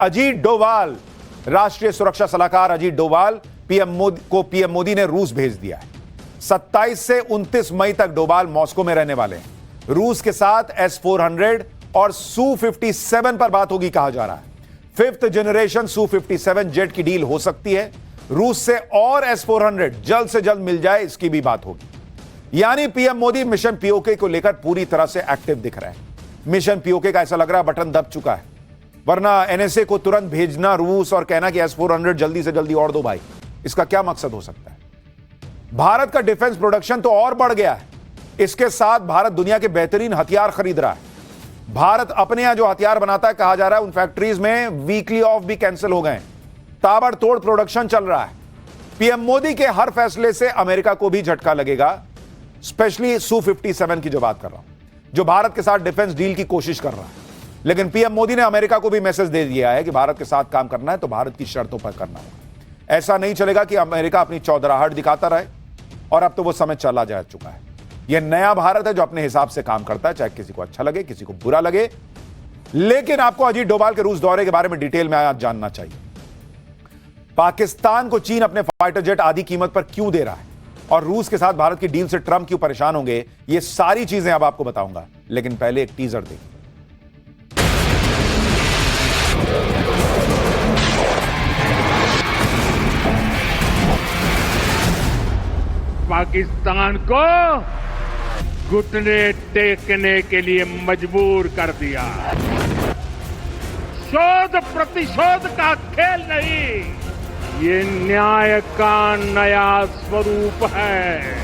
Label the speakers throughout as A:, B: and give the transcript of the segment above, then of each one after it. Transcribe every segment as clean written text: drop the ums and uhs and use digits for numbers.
A: अजीत डोभाल, राष्ट्रीय सुरक्षा सलाहकार अजीत डोभाल पीएम मोदी ने रूस भेज दिया है। 27 से 29 मई तक डोभाल मॉस्को में रहने वाले हैं। रूस के साथ S-400 और Su-57 पर बात होगी कहा जा रहा है। 5th जनरेशन Su-57 जेट की डील हो सकती है। रूस से और S-400 जल्द से जल्द मिल जाए, इसकी भी बात होगी। यानी पीएम मोदी मिशन पीओके को लेकर पूरी तरह से एक्टिव दिख रहे हैं। मिशन पीओके का ऐसा लग रहा है बटन दब चुका है, वरना एनएसए को तुरंत भेजना रूस और कहना कि S-400 जल्दी से जल्दी और दो भाई, इसका क्या मकसद हो सकता है? भारत का डिफेंस प्रोडक्शन तो और बढ़ गया है। इसके साथ भारत दुनिया के बेहतरीन हथियार खरीद रहा है। भारत अपने यहां जो हथियार बनाता है, कहा जा रहा है उन फैक्ट्रीज में वीकली ऑफ भी कैंसिल हो गए। ताबड़तोड़ प्रोडक्शन चल रहा है। पीएम मोदी के हर फैसले से अमेरिका को भी झटका लगेगा, स्पेशली Su-57 की जो बात कर रहा हूं, जो भारत के साथ डिफेंस डील की कोशिश कर रहा है। लेकिन पीएम मोदी ने अमेरिका को भी मैसेज दे दिया है कि भारत के साथ काम करना है तो भारत की शर्तों पर करना होगा। ऐसा नहीं चलेगा कि अमेरिका अपनी चौधराहट दिखाता रहे, और अब तो वो समय चला जा चुका है। यह नया भारत है जो अपने हिसाब से काम करता है, चाहे किसी को अच्छा लगे किसी को बुरा लगे। लेकिन आपको अजीत डोभाल के रूस दौरे के बारे में डिटेल में आज जानना चाहिए। पाकिस्तान को चीन अपने फाइटर जेट आधी कीमत पर क्यों दे रहा है, और रूस के साथ भारत की डील से ट्रंप क्यों परेशान होंगे, ये सारी चीजें अब आपको बताऊंगा। लेकिन पहले एक टीजर देखिए।
B: पाकिस्तान को घुटने टेकने के लिए मजबूर कर दिया। शोध प्रतिशोध का खेल नहीं, ये न्याय का नया स्वरूप है।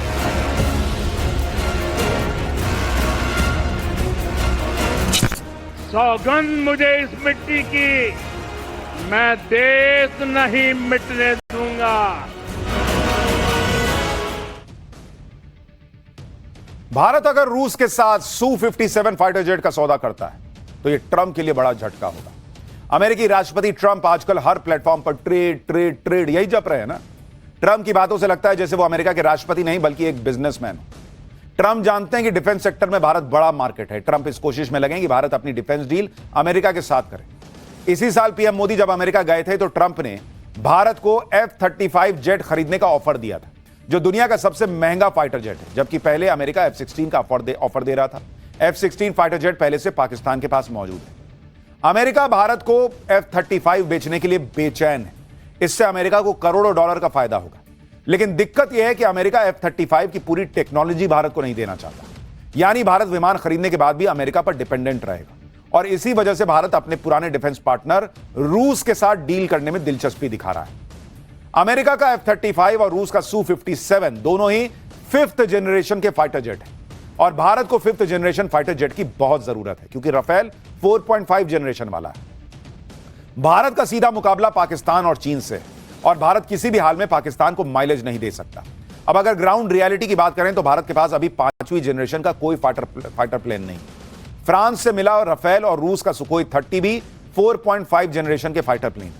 B: सौगंध मुझे इस मिट्टी की, मैं देश नहीं मिटने दूंगा।
A: भारत अगर रूस के साथ Su-57 फाइटर जेट का सौदा करता है तो यह ट्रंप के लिए बड़ा झटका होगा। अमेरिकी राष्ट्रपति ट्रंप आजकल हर प्लेटफॉर्म पर ट्रेड ट्रेड ट्रेड यही जप रहे हैं ना। ट्रंप की बातों से लगता है जैसे वो अमेरिका के राष्ट्रपति नहीं बल्कि एक बिजनेसमैन। ट्रंप जानते हैं कि डिफेंस सेक्टर में भारत बड़ा मार्केट है। ट्रंप इस कोशिश में लगे कि भारत अपनी डिफेंस डील अमेरिका के साथ करे। इसी साल पीएम मोदी जब अमेरिका गए थे तो ट्रंप ने भारत को F-35 जेट खरीदने का ऑफर दिया था, जो दुनिया का सबसे महंगा फाइटर जेट है, जबकि पहले अमेरिका F-16 का ऑफर दे रहा था। F-16 फाइटर जेट पहले से पाकिस्तान के पास मौजूद है। अमेरिका भारत को F-35 बेचने के लिए बेचैन है। इससे अमेरिका को करोड़ों डॉलर का फायदा होगा। लेकिन दिक्कत यह है कि अमेरिका F-35 की पूरी टेक्नोलॉजी भारत को नहीं देना चाहता। यानी भारत विमान खरीदने के बाद भी अमेरिका पर डिपेंडेंट रहेगा, और इसी वजह से भारत अपने पुराने डिफेंस पार्टनर रूस के साथ डील करने में दिलचस्पी दिखा रहा है। अमेरिका का F-35 और रूस का Su-57 दोनों ही 5th जनरेशन के फाइटर जेट हैं, और भारत को 5th जनरेशन फाइटर जेट की बहुत जरूरत है क्योंकि राफेल 4.5 जनरेशन वाला है। भारत का सीधा मुकाबला पाकिस्तान और चीन से, और भारत किसी भी हाल में पाकिस्तान को माइलेज नहीं दे सकता। अब अगर ग्राउंड रियलिटी की बात करें तो भारत के पास अभी 5वीं जनरेशन का कोई फाइटर प्लेन नहीं। फ्रांस से मिला राफेल और रूस का सुखोई 30 भी 4.5 जनरेशन के फाइटर प्लेन,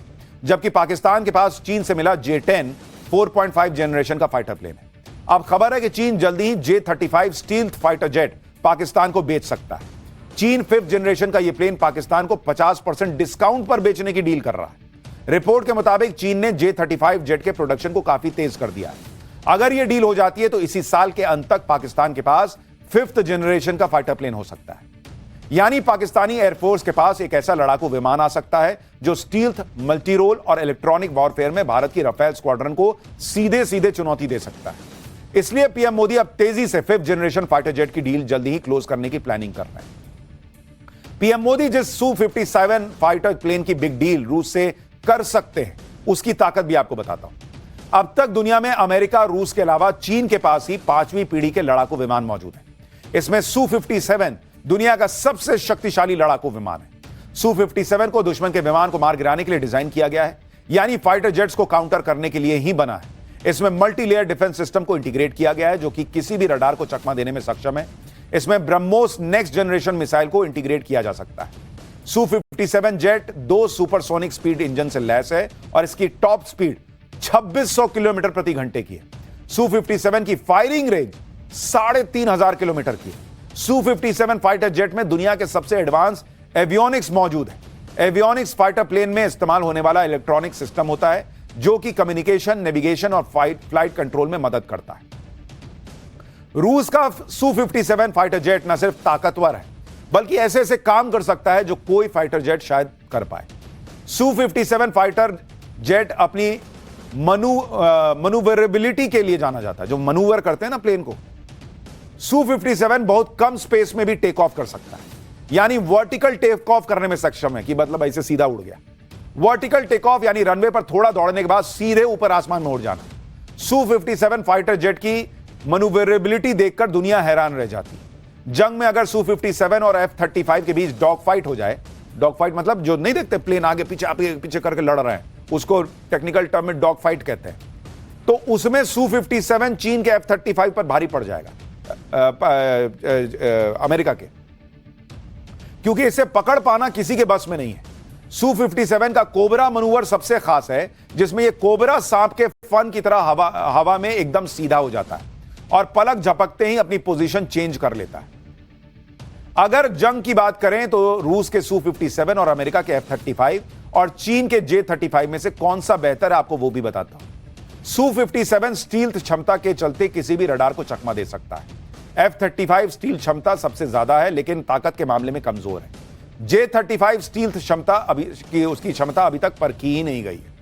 A: जबकि पाकिस्तान के पास चीन से मिला J-10 4.5 जनरेशन का फाइटर प्लेन है। अब खबर है कि चीन जल्दी ही J-35 stealth fighter jet Pakistan को बेच सकता है। चीन 5th जनरेशन का यह प्लेन पाकिस्तान को 50% डिस्काउंट पर बेचने की डील कर रहा है। रिपोर्ट के मुताबिक चीन ने J-35 जेट के प्रोडक्शन को काफी तेज कर दिया है। अगर यह डील हो जाती है तो इसी साल के अंत तक पाकिस्तान के पास 5th जनरेशन का फाइटर प्लेन हो सकता है। यानी पाकिस्तानी एयरफोर्स के पास एक ऐसा लड़ाकू विमान आ सकता है जो स्टील्थ, मल्टी रोल और इलेक्ट्रॉनिक वॉरफेयर में भारत की राफेल स्क्वाड्रन को सीधे सीधे चुनौती दे सकता है। इसलिए पीएम मोदी अब तेजी से 5th जनरेशन फाइटर जेट की डील जल्दी ही क्लोज करने की प्लानिंग कर रहे हैं। पीएम मोदी जिस Su-57 फाइटर प्लेन की बिग डील रूस से कर सकते हैं, उसकी ताकत भी आपको बताता हूं। अब तक दुनिया में अमेरिका, रूस के अलावा चीन के पास ही 5वीं पीढ़ी के लड़ाकू विमान मौजूद हैं। इसमें Su-57 दुनिया का सबसे शक्तिशाली लड़ाकू विमान है। Su-57 को दुश्मन के विमान को मार गिराने के लिए डिजाइन किया गया है, यानी फाइटर जेट्स को काउंटर करने के लिए ही बना है। इसमें मल्टी लेयर डिफेंस सिस्टम को इंटीग्रेट किया गया है जो कि किसी भी रडार को चकमा देने में सक्षम है। इसमें ब्रह्मोस नेक्स्ट जनरेशन मिसाइल को इंटीग्रेट किया जा सकता है। Su-57 jet 2 supersonic speed engine से लैस है और इसकी टॉप स्पीड 2600 किलोमीटर प्रति घंटे की है। Su-57 की फायरिंग रेंज 3500 किलोमीटर की है। Su-57 फाइटर जेट में दुनिया के सबसे एडवांस एवियोनिक्स मौजूद है। एवियोनिक्स फाइटर प्लेन में इस्तेमाल होने वाला इलेक्ट्रॉनिक सिस्टम होता है जो कि कम्युनिकेशन, नेविगेशन और फ्लाइट कंट्रोल में मदद करता है। रूस का Su-57 फाइटर जेट न सिर्फ ताकतवर है बल्कि ऐसे ऐसे काम कर सकता है जो कोई फाइटर जेट शायद कर पाए। Su-57 फाइटर जेट अपनी मनूवरेबिलिटी के लिए जाना जाता है, जो मनूवर करते हैं ना प्लेन को। Su-57 बहुत कम स्पेस में भी टेक ऑफ कर सकता है, यानी वर्टिकल टेक ऑफ करने में सक्षम है, कि मतलब ऐसे सीधा उड़ गया। वर्टिकल टेक ऑफ यानी रनवे पर थोड़ा दौड़ने के बाद सीधे ऊपर आसमान में उड़ जाना। Su-57 फाइटर जेट की मनूवरेबिलिटी देखकर दुनिया हैरान रह जाती। जंग में अगर Su-57 और F-35 के बीच डॉग फाइट हो जाए, डॉग फाइट मतलब जो नहीं देखते प्लेन आगे पीछे करके लड़ रहे हैं, उसको टेक्निकल टर्म में डॉग फाइट कहते हैं, तो उसमें Su-57 चीन के F-35 पर भारी पड़ जाएगा, अमेरिका के, क्योंकि इसे पकड़ पाना किसी के बस में नहीं है। Su-57 का कोबरा मनूवर सबसे खास है, जिसमें यह कोबरा सांप के फन की तरह हवा में एकदम सीधा हो जाता है और पलक झपकते ही अपनी पोजीशन चेंज कर लेता है। अगर जंग की बात करें तो रूस के Su-57 और अमेरिका के F-35 और चीन के J-35 में से कौन सा बेहतर है, आपको वो भी बताता हूं। Su-57 स्टील्थ क्षमता के चलते किसी भी रडार को चकमा दे सकता है। F-35 स्टील क्षमता सबसे ज्यादा है लेकिन ताकत के मामले में कमजोर है। J-35 स्टील्थ क्षमता उसकी क्षमता अभी तक परखी ही नहीं गई है।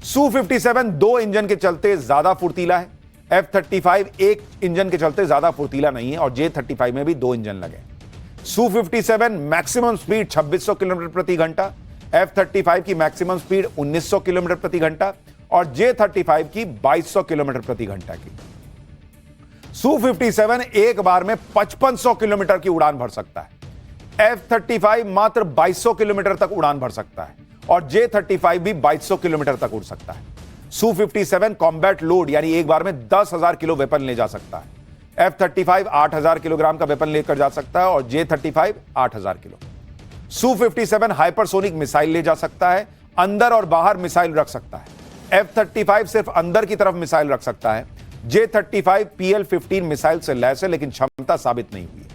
A: Su-57 दो इंजन के चलते ज्यादा फुर्तीला है। F-35 एक इंजन के चलते ज्यादा फुर्तीला नहीं है और J-35 में भी दो इंजन लगे। Su-57 मैक्सिमम स्पीड 2600 किलोमीटर प्रति घंटा, F-35 की मैक्सिमम स्पीड 1900 किलोमीटर प्रति घंटा और J-35 की 2200 किलोमीटर प्रति घंटा की। Su-57 एक बार में 5500 किलोमीटर की उड़ान भर सकता है। F-35 मात्र 2200 किलोमीटर तक उड़ान भर सकता है और J-35 भी 2200 किलोमीटर तक उड़ सकता है। Su-57 कॉम्बैट लोड यानी एक बार में 10,000 किलो वेपन ले जा सकता है। F-35 8,000 किलोग्राम का वेपन लेकर जा सकता है और J-35 8,000 kilo. Su-57 hypersonic missile ले जा सकता है, अंदर और बाहर मिसाइल रख सकता है। F-35 सिर्फ अंदर की तरफ मिसाइल रख सकता है। J-35 PL-15 मिसाइल से लैस है लेकिन क्षमता साबित नहीं हुई है।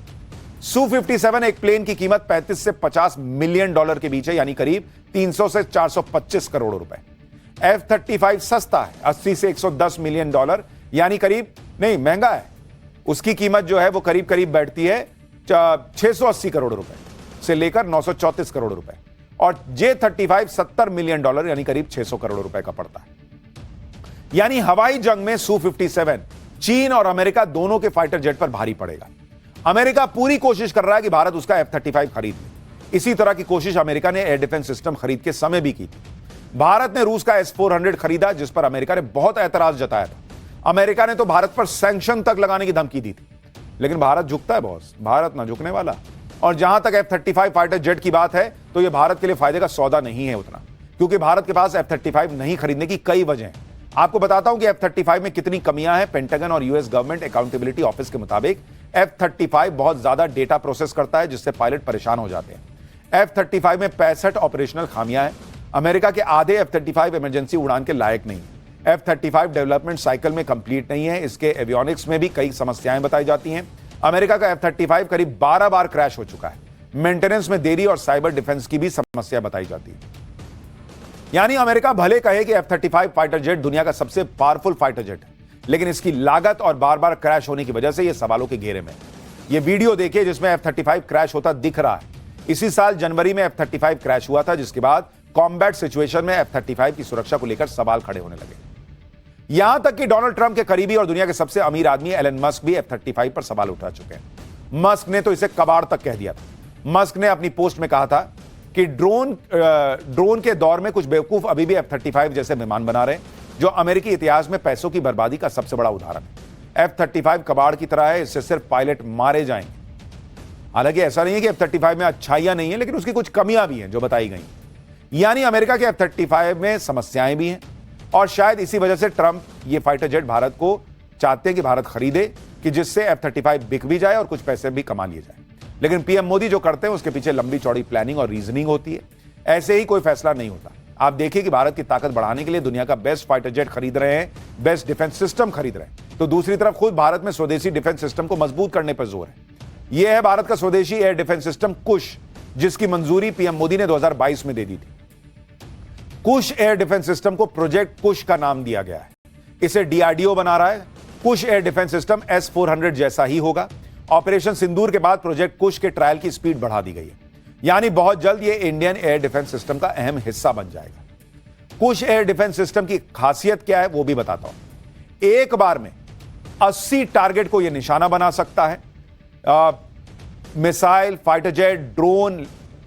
A: Su-57 एक प्लेन की कीमत 35 से 50 मिलियन डॉलर के बीच है, यानी करीब 300 से 425 करोड़ रुपए। F-35 सस्ता है, 80 से 110 मिलियन डॉलर, यानी करीब नहीं, महंगा है। उसकी कीमत जो है वो करीब करीब बैठती है 680 करोड़ रुपए से लेकर 934 करोड़ रुपए और J-35 70 मिलियन डॉलर यानी करीब 600 करोड़ रुपए का पड़ता है। यानी हवाई जंग में Su-57 चीन और अमेरिका दोनों के फाइटर जेट पर भारी पड़ेगा। अमेरिका पूरी कोशिश कर रहा है कि भारत उसका F-35 खरीद ले। इसी तरह की कोशिश अमेरिका ने एयर डिफेंस सिस्टम खरीद के समय भी की थी। भारत ने रूस का S-400 खरीदा जिस पर अमेरिका ने बहुत ऐतराज जताया था। अमेरिका ने तो भारत पर सैंक्शन तक लगाने की धमकी दी थी, लेकिन भारत झुकता है बॉस, भारत ना झुकने वाला। और जहां तक F-35 फाइटर जेट की बात है तो यह भारत के लिए फायदे का सौदा नहीं है उतना, क्योंकि भारत के पास F-35 नहीं खरीदने की कई वजह हैं। आपको बताता हूं कि F-35 में कितनी कमियां हैं। पेंटागन और यूएस गवर्नमेंट अकाउंटेबिलिटी ऑफिस के मुताबिक F-35 बहुत ज्यादा डेटा प्रोसेस करता है जिससे पायलट परेशान हो जाते हैं। F-35 में 65 ऑपरेशनल खामियां हैं। अमेरिका के आधे F-35 इमरजेंसी उड़ान के लायक नहीं है। F-35 डेवलपमेंट साइकिल में कंप्लीट नहीं है। इसके एवियोनिक्स में भी कई समस्याएं बताई जाती हैं। अमेरिका का F-35 करीब 12 बार क्रैश हो चुका है। मेंटेनेंस में देरी और साइबर डिफेंस की भी समस्या बताई जाती है। यानी अमेरिका भले कहे कि F-35 फाइटर जेट दुनिया का सबसे पावरफुल फाइटर जेट है, लेकिन इसकी लागत और बार बार क्रैश होने की वजह से यह सवालों के घेरे में है। यह वीडियो देखिए जिसमें F-35 क्रैश होता दिख रहा है। इसी साल जनवरी में F-35 क्रैश हुआ था, जिसके बाद कॉम्बैट सिचुएशन में F-35 की सुरक्षा को लेकर सवाल खड़े होने लगे। यहां तक कि डोनाल्ड ट्रंप के करीबी और दुनिया के सबसे अमीर आदमी एलन मस्क भी F-35 पर सवाल उठा चुके हैं। मस्क ने तो इसे कबाड़ तक कह दिया था। मस्क ने अपनी पोस्ट में कहा था कि ड्रोन के दौर में कुछ बेवकूफ अभी भी F-35 जैसे विमान बना रहे हैं, जो अमेरिकी इतिहास में पैसों की बर्बादी का सबसे बड़ा उदाहरण है। F-35 कबाड़ की तरह है, इससे सिर्फ पायलट मारे जाएंगे। हालांकि ऐसा नहीं है कि F-35 में अच्छाइयां नहीं है, लेकिन उसकी कुछ कमियां भी हैं जो बताई गई। यानी अमेरिका के F-35 में समस्याएं भी हैं और शायद इसी वजह से ट्रंप ये फाइटर जेट भारत को चाहते हैं कि भारत खरीदे, कि जिससे F-35 बिक भी जाए और कुछ पैसे भी कमा लिए जाए। लेकिन पीएम मोदी जो करते हैं उसके पीछे लंबी चौड़ी प्लानिंग और रीजनिंग होती है। ऐसे ही कोई फैसला नहीं होता। आप देखिए कि भारत की ताकत बढ़ाने के लिए दुनिया का बेस्ट फाइटर जेट खरीद रहे हैं, बेस्ट डिफेंस सिस्टम खरीद रहे हैं, तो दूसरी तरफ खुद भारत में स्वदेशी डिफेंस सिस्टम को मजबूत करने पर जोर है। यह है भारत का स्वदेशी एयर डिफेंस सिस्टम कुश, जिसकी मंजूरी पीएम मोदी ने 2022 में दे दी थी। कुश एयर डिफेंस सिस्टम को प्रोजेक्ट कुश का नाम दिया गया है। इसे डीआरडीओ बना रहा है। कुश एयर डिफेंस सिस्टम S-400 जैसा ही होगा। ऑपरेशन सिंदूर के बाद प्रोजेक्ट कुश के ट्रायल की स्पीड बढ़ा दी गई है, यानी बहुत जल्द यह इंडियन एयर डिफेंस सिस्टम का अहम हिस्सा बन जाएगा। कुश एयर डिफेंस सिस्टम की खासियत क्या है वो भी बताता हूं। एक बार में 80 टारगेट को यह निशाना बना सकता है। Missile, fighter jet, drone,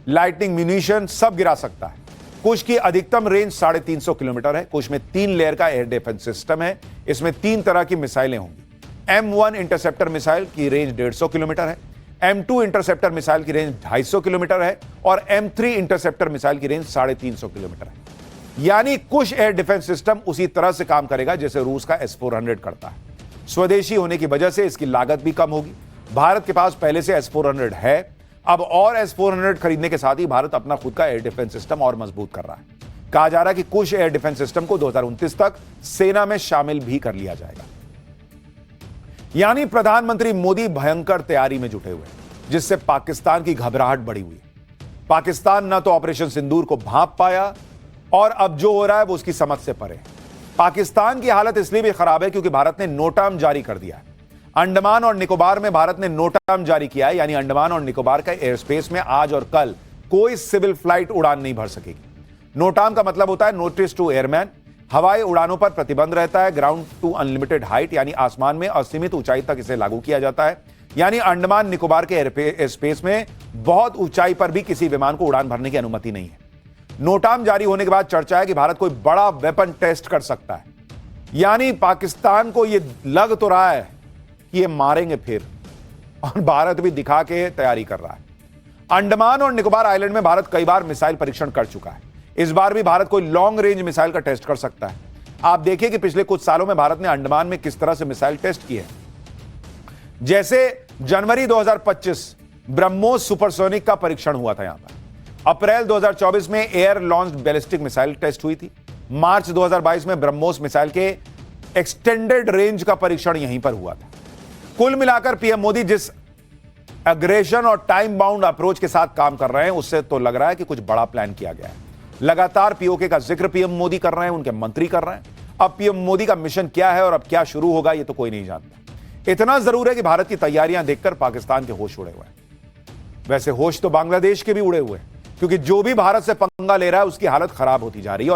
A: lightning, munition सब गिरा सकता है। कुश की अधिकतम रेंज 350 किलोमीटर है। कुश में 3 लेयर का एयर डिफेंस सिस्टम है। इसमें 3 तरह की मिसाइलें होंगी। M1 इंटरसेप्टर मिसाइल की रेंज 150 किलोमीटर है। M2 इंटरसेप्टर मिसाइल की रेंज 250 किलोमीटर है और M3 इंटरसेप्टर मिसाइल की रेंज 350 किलोमीटर है। यानी कुश एयर डिफेंस सिस्टम उसी तरह से काम करेगा जैसे रूस का S-400 करता है। स्वदेशी होने की वजह से इसकी लागत भी कम होगी। भारत के पास पहले से S-400 है। अब और S-400 खरीदने के साथ ही भारत अपना खुद का एयर डिफेंस सिस्टम और मजबूत कर रहा है। कहा जा रहा है कि कुश एयर डिफेंस सिस्टम को 2029 तक सेना में शामिल भी कर लिया जाएगा। यानी प्रधानमंत्री मोदी भयंकर तैयारी में जुटे हुए हैं, जिससे पाकिस्तान की घबराहट बढ़ी हुई है। पाकिस्तान न तो ऑपरेशन सिंदूर को भांप पाया और अब जो हो रहा है वो उसकी समझ से परे है। पाकिस्तान की हालत इसलिए भी खराब है क्योंकि भारत ने नोटाम जारी कर दिया है। अंडमान और निकोबार में भारत ने नोटाम जारी किया है, यानी अंडमान और निकोबार का एयर स्पेस में आज और कल कोई सिविल फ्लाइट उड़ान नहीं भर सकेगी। नोटाम का मतलब होता है नोटिस टू एयरमैन। हवाई उड़ानों पर प्रतिबंध रहता है। ग्राउंड टू अनलिमिटेड हाइट, यानी आसमान में असीमित ऊंचाई तक इसे लागू किया जाता है। यानी अंडमान निकोबार के एयर स्पेस में बहुत ऊंचाई पर भी किसी विमान को उड़ान भरने की अनुमति नहीं है। नोटाम जारी होने के बाद चर्चा है कि भारत कोई बड़ा वेपन टेस्ट कर सकता है। यानी पाकिस्तान को यह लग तो रहा है कि ये मारेंगे फिर, और भारत भी दिखा के तैयारी कर रहा है। अंडमान और निकोबार आइलैंड में भारत कई बार मिसाइल परीक्षण कर चुका है। इस बार भी भारत कोई लॉन्ग रेंज मिसाइल का टेस्ट कर सकता है। आप देखिए कि पिछले कुछ सालों में भारत ने अंडमान में किस तरह से मिसाइल टेस्ट किए। जैसे जनवरी 2025 ब्रह्मोस सुपरसोनिक का परीक्षण हुआ था यहां पर। अप्रैल 2024 में air launched ballistic missile test हुई थी। मार्च 2022 में ब्रह्मोस मिसाइल के एक्सटेंडेड रेंज का परीक्षण यहीं पर हुआ था। कुल मिलाकर पीएम मोदी जिस एग्रेशन और टाइम बाउंड अप्रोच के साथ काम कर रहे हैं, उससे तो लग रहा है कि कुछ बड़ा प्लान किया गया है। लगातार पीओके का जिक्र पीएम मोदी कर रहे हैं, उनके मंत्री कर रहे हैं। अब पीएम मोदी का मिशन क्या है और अब क्या शुरू होगा, यह तो कोई नहीं जानता। इतना जरूर है कि भारत की तैयारियां देखकर पाकिस्तान के होश उड़े हुए हैं। वैसे होश तो बांग्लादेश के भी उड़े हुए हैं, क्योंकि जो भी भारत से पंगा ले रहा है उसकी हालत खराब होती जा रही है।